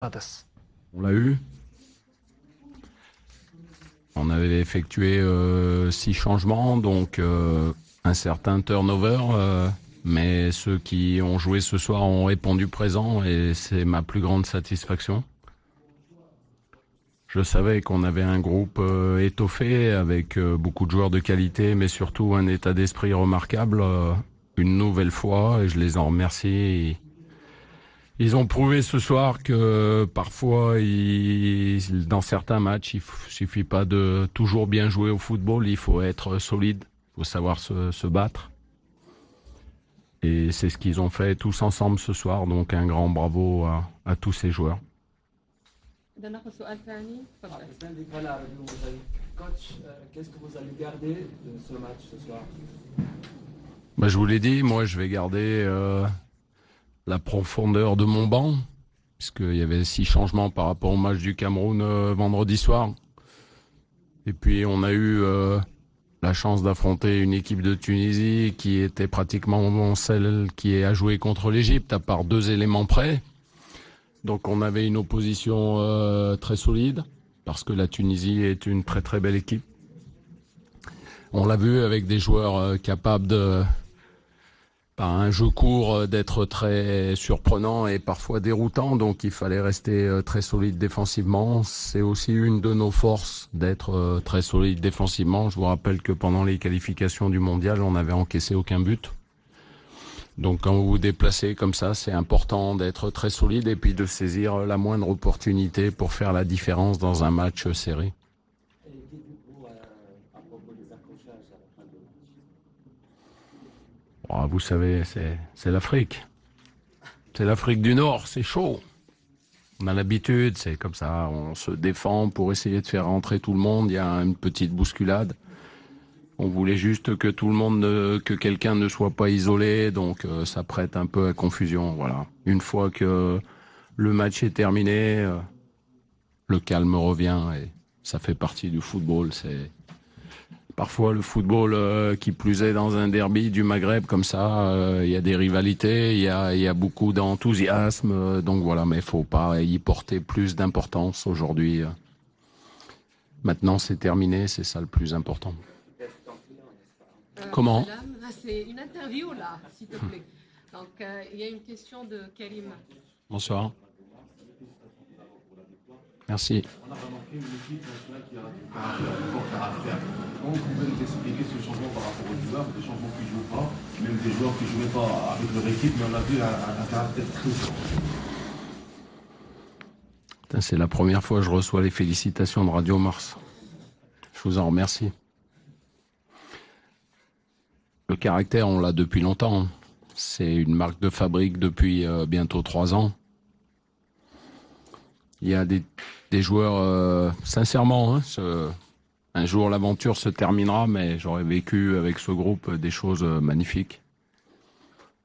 On l'a eu. On avait effectué 6 changements, donc un certain turnover, mais ceux qui ont joué ce soir ont répondu présent et c'est ma plus grande satisfaction. Je savais qu'on avait un groupe étoffé avec beaucoup de joueurs de qualité, mais surtout un état d'esprit remarquable, une nouvelle fois, et je les en remercie. Ils ont prouvé ce soir que parfois, dans certains matchs, il suffit pas de toujours bien jouer au football, il faut être solide, il faut savoir se battre. Et c'est ce qu'ils ont fait tous ensemble ce soir, donc un grand bravo à tous ces joueurs. Coach, qu'est-ce que vous allez garder de ce match ce soir? Je vous l'ai dit, moi je vais garder la profondeur de mon banc, puisqu'il y avait 6 changements par rapport au match du Cameroun vendredi soir. Et puis on a eu la chance d'affronter une équipe de Tunisie qui était pratiquement celle qui a joué contre l'Égypte, à part 2 éléments près. Donc on avait une opposition très solide, parce que la Tunisie est une très très belle équipe. On l'a vu avec des joueurs capables de, par un jeu court, d'être très surprenant et parfois déroutant, donc il fallait rester très solide défensivement. C'est aussi une de nos forces d'être très solide défensivement. Je vous rappelle que pendant les qualifications du mondial, on n'avait encaissé aucun but. Donc quand vous vous déplacez comme ça, c'est important d'être très solide et puis de saisir la moindre opportunité pour faire la différence dans un match serré. Et dites-vous à propos des accrochages à la fin de match? Vous savez, c'est l'Afrique. C'est l'Afrique du Nord, c'est chaud. On a l'habitude, c'est comme ça, on se défend pour essayer de faire rentrer tout le monde, il y a une petite bousculade. On voulait juste que tout le monde, que quelqu'un ne soit pas isolé, donc ça prête un peu à confusion. Voilà. Une fois que le match est terminé, le calme revient et ça fait partie du football. C'est parfois le football qui plus est dans un derby du Maghreb comme ça. Il y a des rivalités, il y a beaucoup d'enthousiasme, donc voilà. Mais faut pas y porter plus d'importance aujourd'hui. Maintenant, c'est terminé, c'est ça le plus important. Comment? Madame, c'est une interview là, s'il te plaît. Donc, il y a une question de Karim. Bonsoir. Merci. On a remarqué une équipe nationale qui a un fort caractère. Comment vous pouvez nous expliquer ce changement par rapport aux joueurs, des changements qui ne jouent pas, même des joueurs qui ne jouaient pas avec leur équipe, mais on a vu un caractère très fort. C'est la première fois que je reçois les félicitations de Radio Mars. Je vous en remercie. Le caractère, on l'a depuis longtemps. C'est une marque de fabrique depuis bientôt 3 ans. Il y a des joueurs, sincèrement, un jour l'aventure se terminera, mais j'aurais vécu avec ce groupe des choses magnifiques.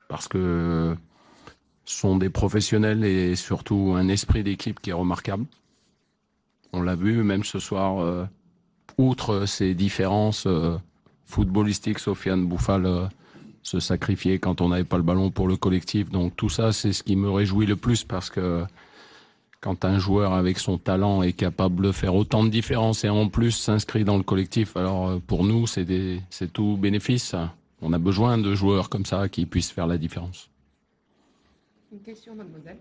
Parce que ce sont des professionnels et surtout un esprit d'équipe qui est remarquable. On l'a vu, même ce soir, outre ces différences footballistique, Sofiane Bouffal se sacrifiait quand on n'avait pas le ballon pour le collectif. Donc tout ça, c'est ce qui me réjouit le plus parce que quand un joueur avec son talent est capable de faire autant de différences et en plus s'inscrit dans le collectif, alors pour nous, c'est tout bénéfice. On a besoin de joueurs comme ça qui puissent faire la différence. Une question, mademoiselle.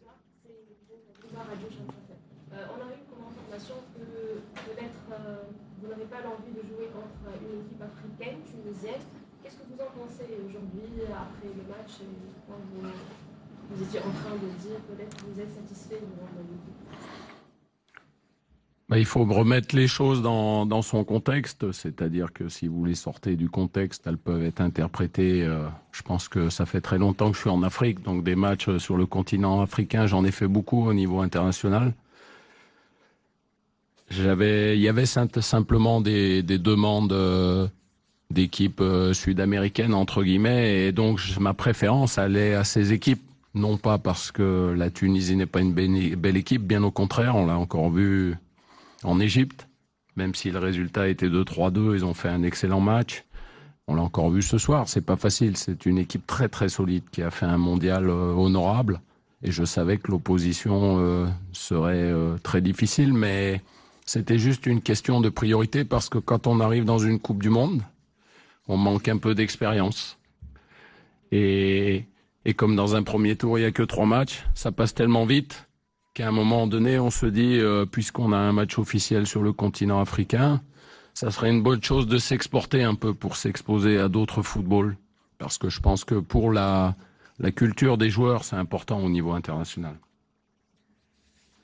Bonsoir, c'est Radio Champion. On a eu comme information que peut-être vous n'avez pas l'envie de jouer contre une équipe africaine, tunisienne. Qu'est-ce que vous en pensez aujourd'hui, après le match, quand vous étiez en train de dire peut-être que vous êtes satisfait du rang de l'équipe? Il faut remettre les choses dans son contexte, c'est-à-dire que si vous les sortez du contexte, elles peuvent être interprétées. Je pense que ça fait très longtemps que je suis en Afrique, donc des matchs sur le continent africain, j'en ai fait beaucoup au niveau international. Il y avait simplement des demandes d'équipes sud-américaines, entre guillemets, et donc ma préférence allait à ces équipes. Non pas parce que la Tunisie n'est pas une belle équipe, bien au contraire, on l'a encore vu en Égypte, même si le résultat était de 3-2, ils ont fait un excellent match. On l'a encore vu ce soir, c'est pas facile, c'est une équipe très très solide qui a fait un mondial honorable. Et je savais que l'opposition serait très difficile, mais c'était juste une question de priorité parce que quand on arrive dans une Coupe du Monde, on manque un peu d'expérience. Et comme dans un premier tour, il n'y a que 3 matchs, ça passe tellement vite qu'à un moment donné, on se dit, puisqu'on a un match officiel sur le continent africain, ça serait une bonne chose de s'exporter un peu pour s'exposer à d'autres footballs. Parce que je pense que pour la culture des joueurs, c'est important au niveau international.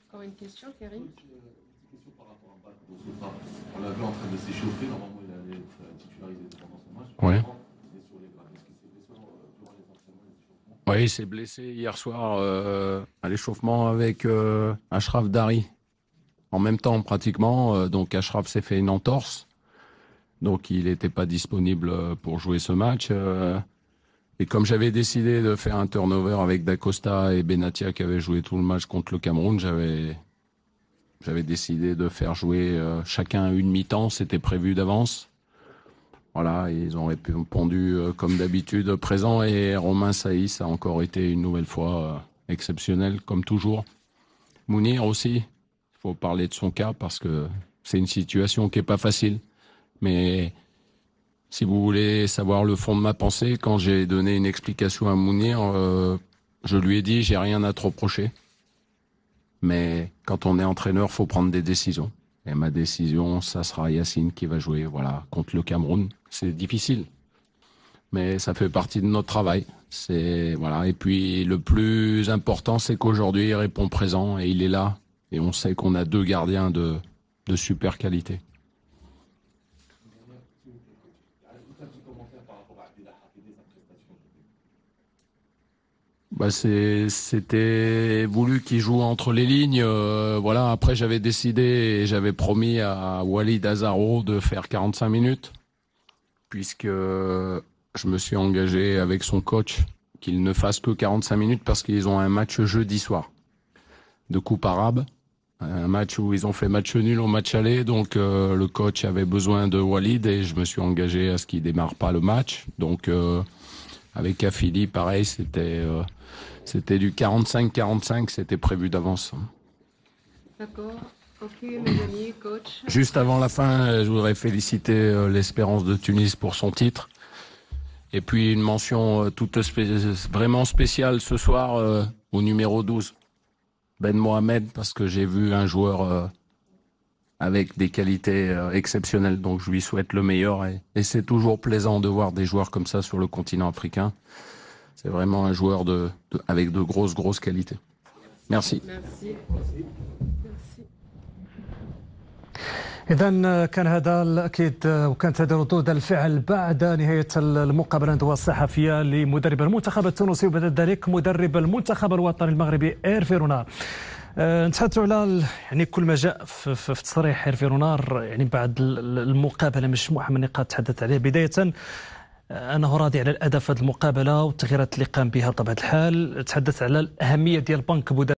Encore une question, Karim? On l'a vu en train de s'échauffer, normalement il allait être titularisé pendant ce match. Ouais. Est-ce Oui, il s'est blessé hier soir à l'échauffement avec Achraf Dari. En même temps, pratiquement. Donc Achraf s'est fait une entorse. Donc il n'était pas disponible pour jouer ce match. Et comme j'avais décidé de faire un turnover avec Dacosta et Benatia qui avaient joué tout le match contre le Cameroun, j'avais décidé de faire jouer chacun une mi-temps. C'était prévu d'avance. Voilà, ils ont répondu comme d'habitude présent et Romain Saïs a encore été une nouvelle fois exceptionnel comme toujours. Mounir aussi, il faut parler de son cas parce que c'est une situation qui est pas facile. Mais si vous voulez savoir le fond de ma pensée, quand j'ai donné une explication à Mounir, je lui ai dit j'ai rien à te reprocher. Mais quand on est entraîneur, faut prendre des décisions. Et ma décision, ça sera Yacine qui va jouer, voilà, contre le Cameroun. C'est difficile, mais ça fait partie de notre travail. C'est voilà. Et puis le plus important, c'est qu'aujourd'hui, il répond présent et il est là. Et on sait qu'on a 2 gardiens de super qualité. Bah c'était voulu qu'il joue entre les lignes. Voilà. Après, j'avais décidé et j'avais promis à Walid Azaro de faire 45 minutes, puisque je me suis engagé avec son coach qu'il ne fasse que 45 minutes parce qu'ils ont un match jeudi soir de Coupe arabe, un match où ils ont fait match nul au match aller. Donc le coach avait besoin de Walid et je me suis engagé à ce qu'il démarre pas le match. Donc avec Afili, pareil, c'était du 45-45, c'était prévu d'avance. D'accord. Ok, mes amis, coach. Juste avant la fin, je voudrais féliciter l'Espérance de Tunis pour son titre. Et puis une mention vraiment spéciale ce soir au numéro 12, Ben Mohamed, parce que j'ai vu un joueur avec des qualités exceptionnelles. Donc je lui souhaite le meilleur. Et c'est toujours plaisant de voir des joueurs comme ça sur le continent africain. C'est vraiment un joueur avec de grosses qualités. Merci. Merci. إذا كان هذا أكيد وكانت هذه ردود الفعل بعد نهاية المقابلة الصحفية لمدرب المنتخب التونسي وبعد ذلك مدرب المنتخب الوطني المغربي إيرفي رونار. نتحدثوا على يعني كل ما جاء في تصريح إيرفي رونار يعني بعد المقابلة مجموعة من النقاط تحدث عليها. بداية أنه راضي على الأداء في هذه المقابلة والتغييرات اللي قام بها بطبيعة الحال. تحدث على الأهمية ديال بنك بودابست